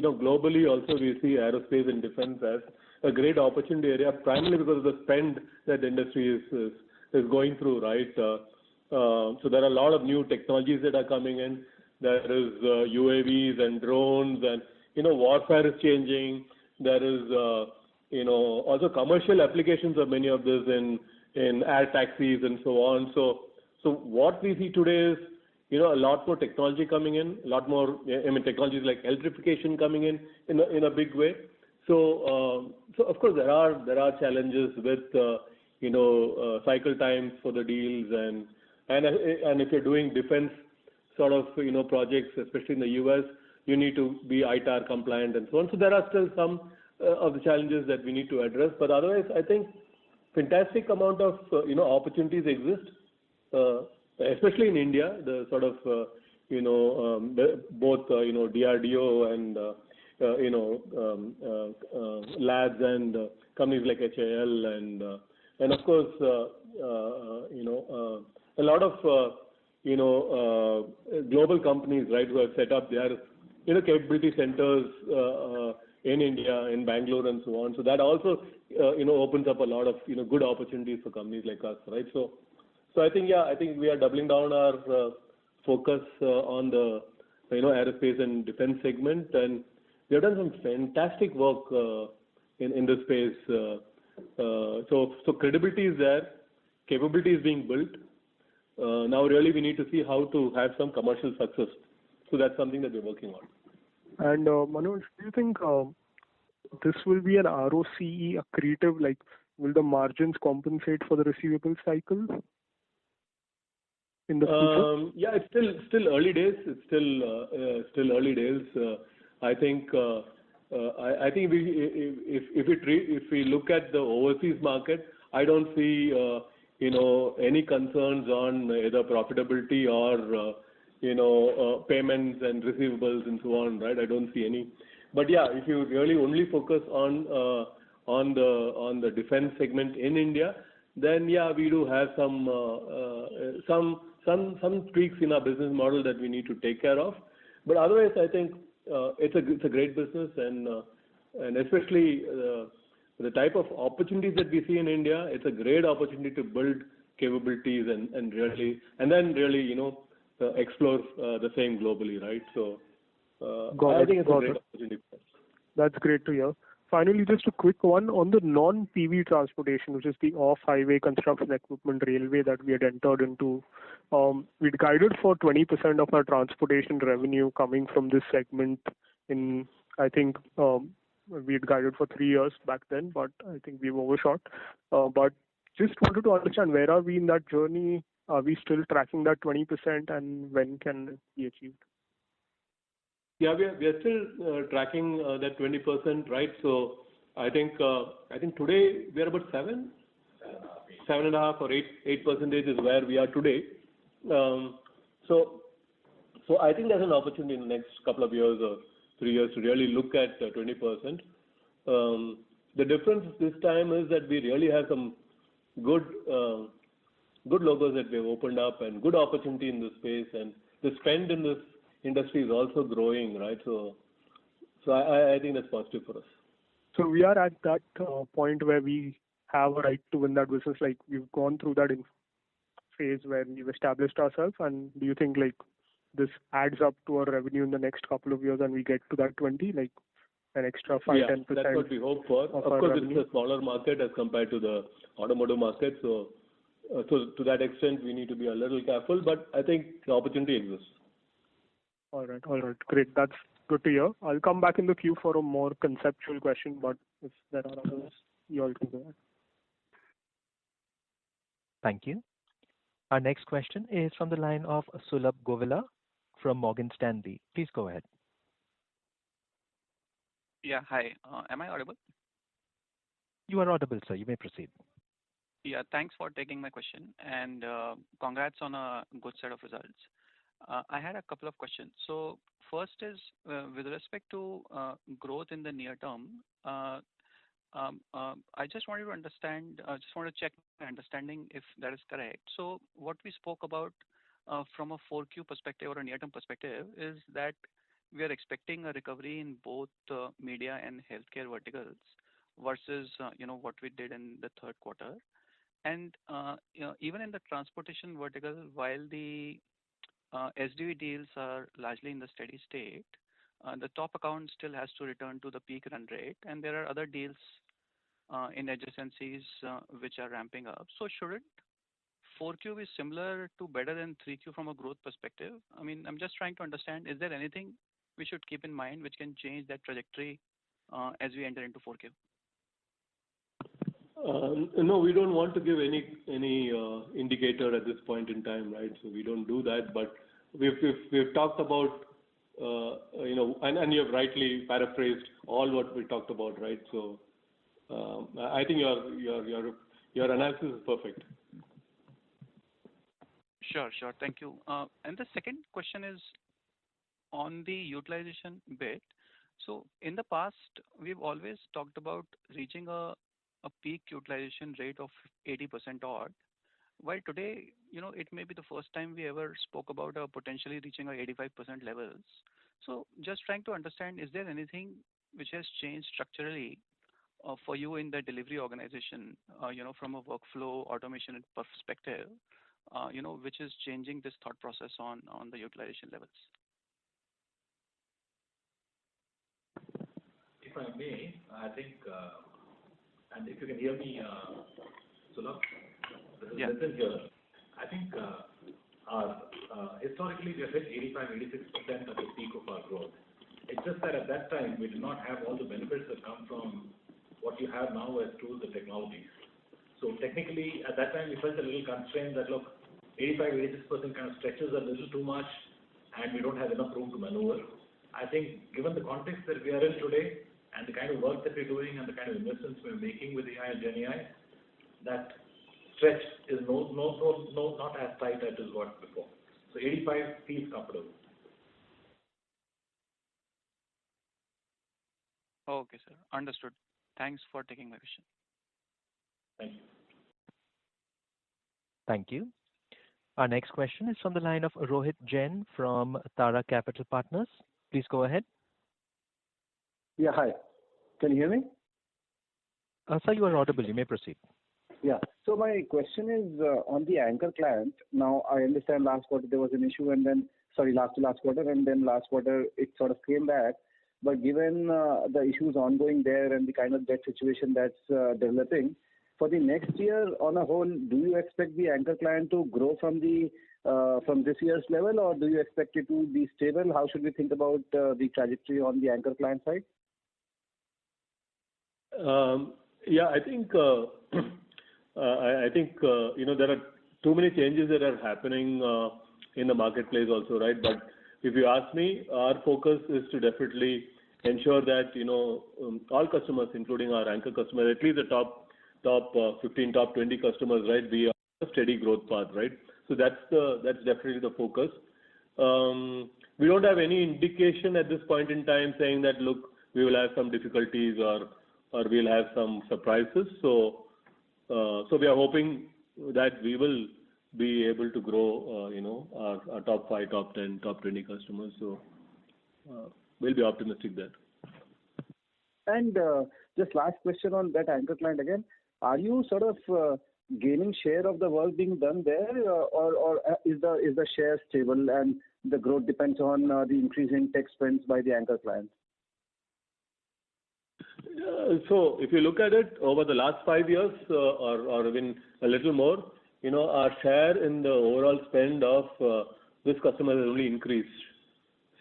globally also we see aerospace and defense as a great opportunity area, primarily because of the spend that the industry is going through, right? So there are a lot of new technologies that are coming in. There is UAVs and drones, and warfare is changing. There is also commercial applications of many of this in air taxis and so on. So what we see today is, a lot more technology coming in, a lot more, technologies like electrification coming in a big way. So of course there are challenges with, cycle times for the deals and if you're doing defense sort of, projects, especially in the US, you need to be ITAR compliant and so on. So there are still some of the challenges that we need to address. But otherwise, I think fantastic amount of, opportunities exist, especially in India, the sort of, both, DRDO and, labs and companies like HAL and of course, a lot of, global companies, right, who have set up their, capability centers in India, in Bangalore and so on. So that also, opens up a lot of, good opportunities for companies like us, right? So I think we are doubling down our focus on the, aerospace and defense segment, and we have done some fantastic work in this space. So credibility is there, capability is being built. Now really we need to see how to have some commercial success. So that's something that we're working on. And Manoj, do you think this will be an ROCE accretive? Like, will the margins compensate for the receivable cycle in the future? Yeah, it's still early days. It's still early days. I think if we look at the overseas market, I don't see any concerns on either profitability or payments and receivables and so on, right? I don't see any. But yeah, if you really only focus on the defense segment in India, then yeah, we do have some tweaks in our business model that we need to take care of. But otherwise, I think it's a great business, and especially the type of opportunities that we see in India, it's a great opportunity to build capabilities and then really explore the same globally, right? So I think it's a great opportunity for us. That's great to hear. Finally, just a quick one on the non-PV transportation, which is the off-highway construction equipment railway that we had entered into. We'd guided for 20% of our transportation revenue coming from this segment in, I think, we had guided for 3 years back then, but I think we've overshot. But just wanted to understand, where are we in that journey? Are we still tracking that 20%, and when can it be achieved? Yeah, we are still tracking that 20%, right? So I think today we are about 7.5 or 8% is where we are today. So I think there's an opportunity in the next couple of years or 3 years to really look at 20%. The difference this time is that we really have some good logos that we have opened up and good opportunity in this space, and the spend in this industry is also growing, right? So I think that's positive for us. So we are at that point where we have a right to win that business. Like, we've gone through that in phase where we've established ourselves, and do you think like this adds up to our revenue in the next couple of years and we get to that 20, like an extra 5-10%? That's what we hope for. Of course, it's a smaller market as compared to the automotive market. So to that extent, we need to be a little careful, but I think the opportunity exists. All right. Great. That's good to hear. I'll come back in the queue for a more conceptual question, but if there are others, you all can go ahead. Thank you. Our next question is from the line of Sulabh Govila from Morgan Stanley. Please go ahead. Yeah, hi. Am I audible? You are audible, sir. You may proceed. Yeah, thanks for taking my question, and congrats on a good set of results. I had a couple of questions. So first is with respect to growth in the near term. I just wanted to understand. I just want to check my understanding if that is correct. So what we spoke about from a 4Q perspective or a near-term perspective is that we are expecting a recovery in both media and healthcare verticals versus what we did in the third quarter. And even in the transportation vertical, while the SDV deals are largely in the steady state, the top account still has to return to the peak run rate, and there are other deals in adjacencies which are ramping up. So shouldn't 4Q is similar to better than 3Q from a growth perspective? I mean, I'm just trying to understand, is there anything we should keep in mind which can change that trajectory as we enter into 4Q? No, we don't want to give any indicator at this point in time, right? So we don't do that. But we've talked about, and you have rightly paraphrased all what we talked about, right? So I think your analysis is perfect. Sure. Thank you. And the second question is on the utilization bit. So in the past, we've always talked about reaching a peak utilization rate of 80% odd. While today, it may be the first time we ever spoke about potentially reaching our 85% levels. So just trying to understand, is there anything which has changed structurally for you in the delivery organization, from a workflow automation perspective, which is changing this thought process on the utilization levels? If I may, I think, and if you can hear me, Sulabh, this is Nitin here. I think historically we have hit 85-86% at the peak of our growth. It's just that at that time we did not have all the benefits that come from what you have now as tools and technologies. So technically at that time we felt a little constrained that look, 85-86% kind of stretches a little too much and we don't have enough room to maneuver. I think given the context that we are in today and the kind of work that we're doing and the kind of investments we're making with AI and GenAI, that stretch is not as tight as it was before. So 85 feels comfortable. Okay, sir. Understood. Thanks for taking my question. Thank you. Thank you. Our next question is from the line of Rohit Jain from Tata Capital Partners. Please go ahead. Yeah, hi. Can you hear me? Sir, you are audible. You may proceed. Yeah. So my question is on the anchor client. Now, I understand last quarter there was an issue last quarter, and then last quarter it sort of came back. But given the issues ongoing there and the kind of debt situation that's developing, for the next year on a whole, do you expect the anchor client to grow from this year's level, or do you expect it to be stable? How should we think about the trajectory on the anchor client side? Yeah, I think there are too many changes that are happening in the marketplace also, right? But if you ask me, our focus is to definitely ensure that all customers, including our anchor customers, at least the top 15, top 20 customers, right? We are on a steady growth path, right? So that's definitely the focus. We don't have any indication at this point in time saying that look, we will have some difficulties or we'll have some surprises. So we are hoping that we will be able to grow, our top 5, top 10, top 20 customers. So we'll be optimistic there. And just last question on that anchor client again. Are you sort of gaining share of the work being done there, or is the share stable and the growth depends on the increase in tech spends by the anchor client? So if you look at it over the last 5 years or even a little more, our share in the overall spend of this customer has only increased.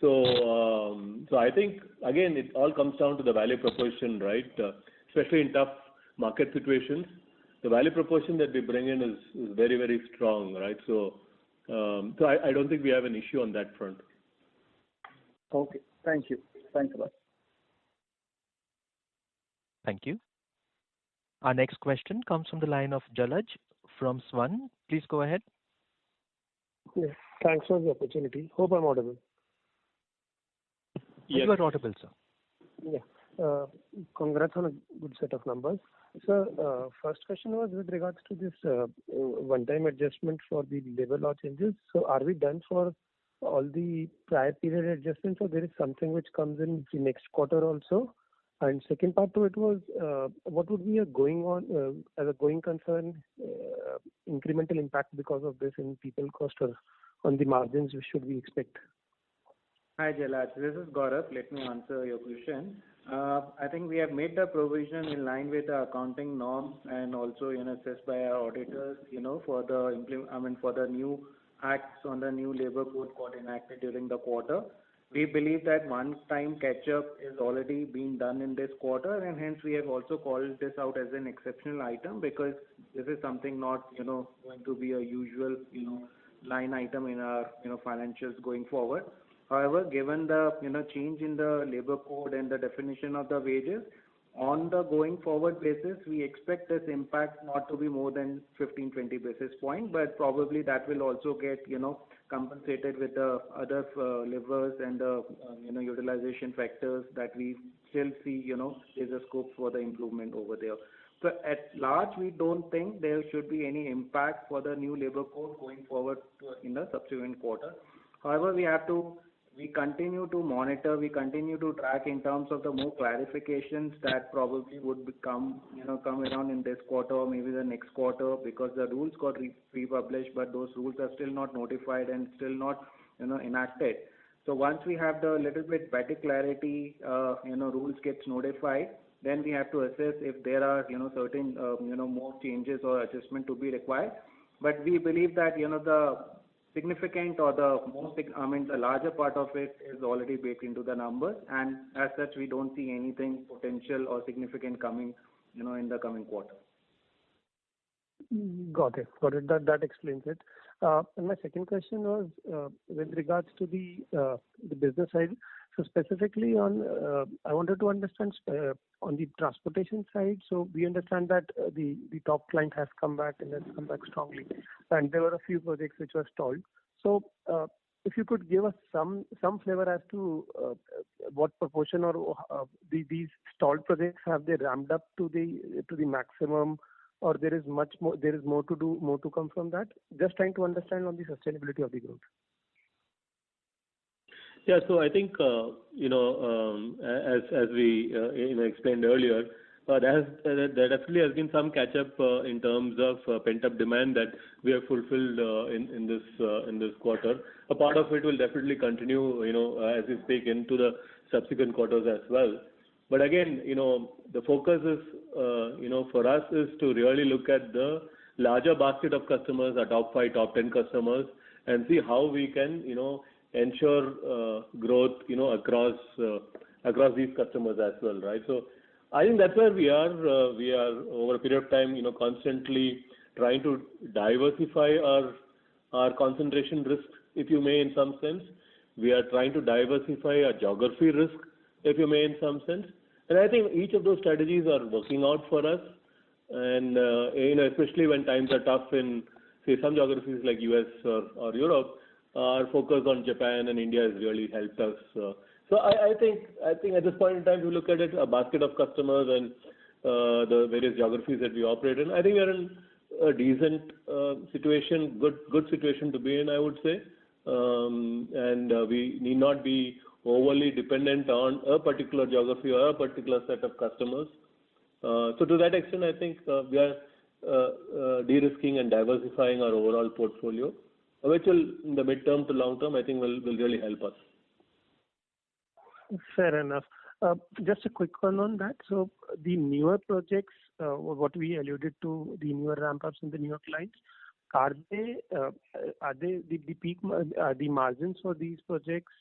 So I think again it all comes down to the value proposition, right? Especially in tough market situations, the value proposition that we bring in is very, very strong, right? So I don't think we have an issue on that front. Okay, thank you. Thanks a lot. Thank you. Our next question comes from the line of Jalaj from Swan. Please go ahead. Yes, thanks for the opportunity. Hope I'm audible. Yes. You are audible, sir. Yeah. Congrats on a good set of numbers. Sir, first question was with regards to this one-time adjustment for the labor law changes. So are we done for all the prior period adjustments, or there is something which comes in the next quarter also? And second part to it was, what would be as a going concern, incremental impact because of this in people cost or on the margins should we expect? Hi, Jalaj. This is Gaurav. Let me answer your question. I think we have made the provision in line with the accounting norms and also, assessed by our auditors, for for the new acts on the new labor code got enacted during the quarter. We believe that one-time catch-up is already being done in this quarter, and hence we have also called this out as an exceptional item because this is something not, going to be a usual, line item in our, financials going forward. However, given the change in the labor code and the definition of the wages, on the going forward basis, we expect this impact not to be more than 15-20 basis points, but probably that will also get compensated with the other levers and utilization factors that we still see there's a scope for the improvement over there. So at large, we don't think there should be any impact for the new labor code going forward in the subsequent quarter. However, we continue to monitor, we continue to track in terms of the more clarifications that probably would come around in this quarter or maybe the next quarter, because the rules got republished, but those rules are still not notified and still not enacted. So once we have the little bit better clarity, rules gets notified, then we have to assess if there are certain more changes or adjustment to be required. But we believe that the significant or the larger part of it is already baked into the numbers, and as such we don't see anything potential or significant coming in the coming quarter. Got it. That explains it. And my second question was with regards to the business side. So specifically I wanted to understand on the transportation side. So we understand that the top client has come back and has come back strongly, and there were a few projects which were stalled. So if you could give us some flavor as to what proportion or these stalled projects, have they ramped up to the maximum, or there is more to come from that? Just trying to understand on the sustainability of the growth. Yeah, so I think as we explained earlier, there definitely has been some catch up in terms of pent up demand that we have fulfilled in this quarter. A part of it will definitely continue as we speak into the subsequent quarters as well. But again, the focus is for us is to really look at the larger basket of customers, our top 5, top 10 customers, and see how we can ensure growth across these customers as well, right? So I think that's where we are. We are over a period of time, constantly trying to diversify our concentration risk, if you may, in some sense. We are trying to diversify our geography risk, if you may, in some sense. And I think each of those strategies are working out for us. And especially when times are tough in, say, some geographies like US or Europe, our focus on Japan and India has really helped us. So I think at this point in time, if you look at it, a basket of customers and the various geographies that we operate in, I think we are in a decent situation, good situation to be in, I would say. And we need not be overly dependent on a particular geography or a particular set of customers. So to that extent, I think we are de-risking and diversifying our overall portfolio, which will, in the midterm to long term, I think will really help us. Fair enough. Just a quick one on that. So the newer projects, what we alluded to, the newer ramp-ups and the newer clients, are they the peak? Are the margins for these projects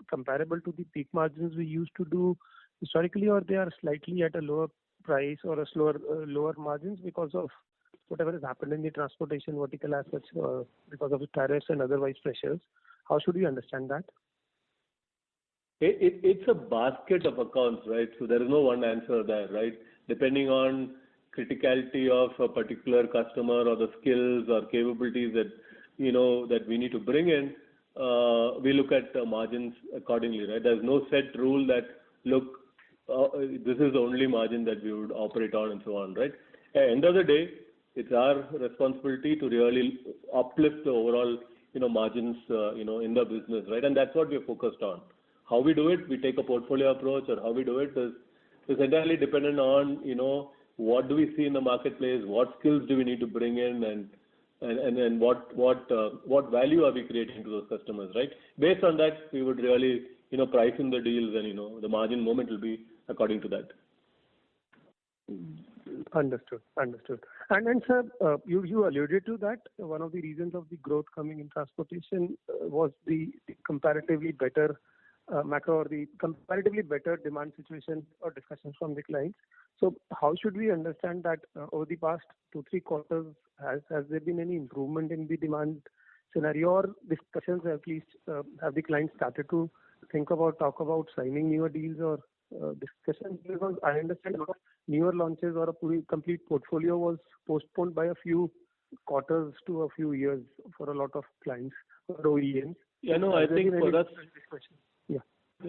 comparable to the peak margins we used to do historically, or they are slightly at a lower price or a lower margins because of whatever has happened in the transportation vertical as such, because of the tariffs and otherwise pressures? How should we understand that? It's a basket of accounts, right? So there is no one answer there, right? Depending on criticality of a particular customer or the skills or capabilities that that we need to bring in, we look at margins accordingly, right? There's no set rule that this is the only margin that we would operate on and so on, right? At the end of the day, it's our responsibility to really uplift the overall margins in the business, right? And that's what we're focused on. How we do it, we take a portfolio approach, or how we do it is entirely dependent on what do we see in the marketplace, what skills do we need to bring in, and and what value are we creating to those customers, right? Based on that, we would really, price in the deals, and, the margin moment will be according to that. Understood. And sir, you alluded to that one of the reasons of the growth coming in transportation was the comparatively better macro or the comparatively better demand situation or discussions from the clients. So how should we understand that over the past 2-3 quarters, has there been any improvement in the demand scenario or discussions, at least have the clients started to talk about signing newer deals or discussions? Because I understand a lot of newer launches or a complete portfolio was postponed by a few quarters to a few years for a lot of clients or OEMs. Yeah, no, I think for us,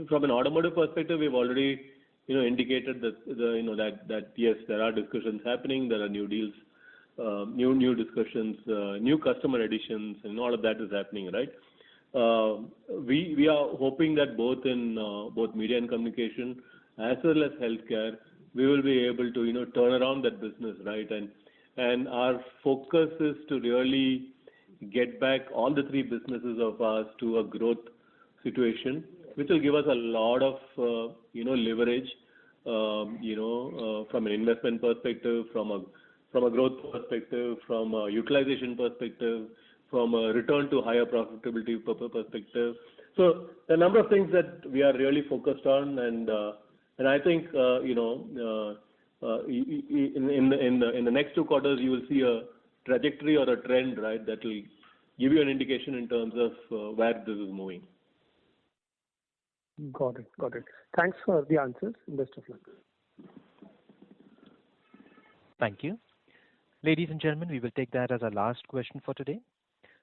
from an automotive perspective, we've already, indicated that yes, there are discussions happening, there are new deals, new discussions, new customer additions, and all of that is happening, right? We are hoping that both in both media and communication as well as healthcare, we will be able to turn around that business, right? And our focus is to really get back all the three businesses of ours to a growth situation, which will give us a lot of leverage, from an investment perspective, from a growth perspective, from a utilization perspective, from a return to higher profitability perspective. So a number of things that we are really focused on, and I think in the next 2 quarters you will see a trajectory or a trend, right, that will give you an indication in terms of where this is moving. Got it. Thanks for the answers. Best of luck. Thank you. Ladies and gentlemen, we will take that as our last question for today.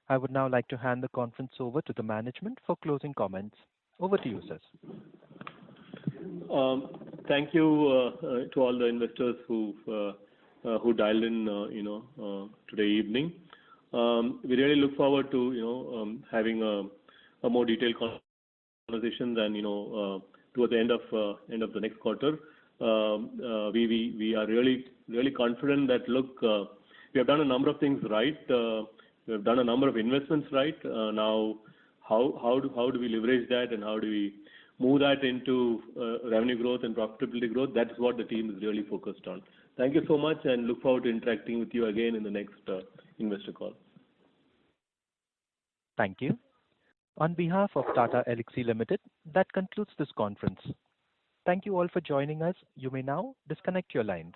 I would now like to hand the conference over to the management for closing comments. Over to you, sirs. Thank you to all the investors who dialed in, today evening. We really look forward to, having a more detailed conversations and, towards the end of the next quarter. We are really confident that, look, we have done a number of things right. We have done a number of investments right. Now, how do we leverage that, and how do we move that into revenue growth and profitability growth? That is what the team is really focused on. Thank you so much, and look forward to interacting with you again in the next investor call. Thank you. On behalf of Tata Elxsi Limited, that concludes this conference. Thank you all for joining us. You may now disconnect your lines.